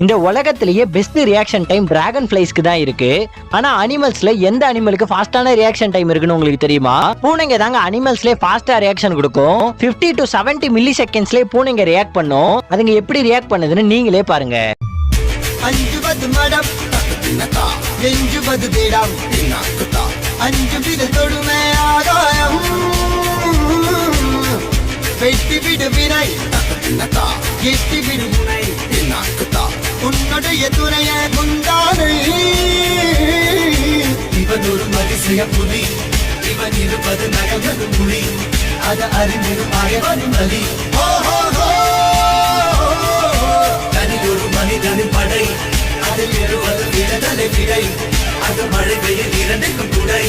இந்த உலகத்திலேயே best reaction time dragon ஃபிளைஸ்க்கு தான் இருக்கு. ஆனா அனிமல்ஸ்ல எந்த அனிமலுக்கு ஃபாஸ்டான ரியாக்ஷன் டைம் இருக்குன்னு உங்களுக்கு தெரியுமா? பூனைங்க தாங்க அனிமல்ஸ்லயே ஃபாஸ்டா ரியாக்ஷன் கொடுக்கும். 50 to 70 மில்லி செகண்ட்ஸ்லயே பூனைங்க ரியாக்ட் பண்ணும். அதுங்க எப்படி ரியாக்ட் பண்ணுதுன்னு நீங்களே பாருங்க. உன்னுடைய துணைய முந்தானை இவன் ஒரு அதிசய புலி, இவன் இருப்பது நகர்வது புலி, அது அறிந்திடும் ஆயவனின் வலி. தனி ஒரு மனிதனின் படை, அதில் எழுவது விடுதலை விடை, அது மழை வெயில் இரண்டுக்கும் துடை.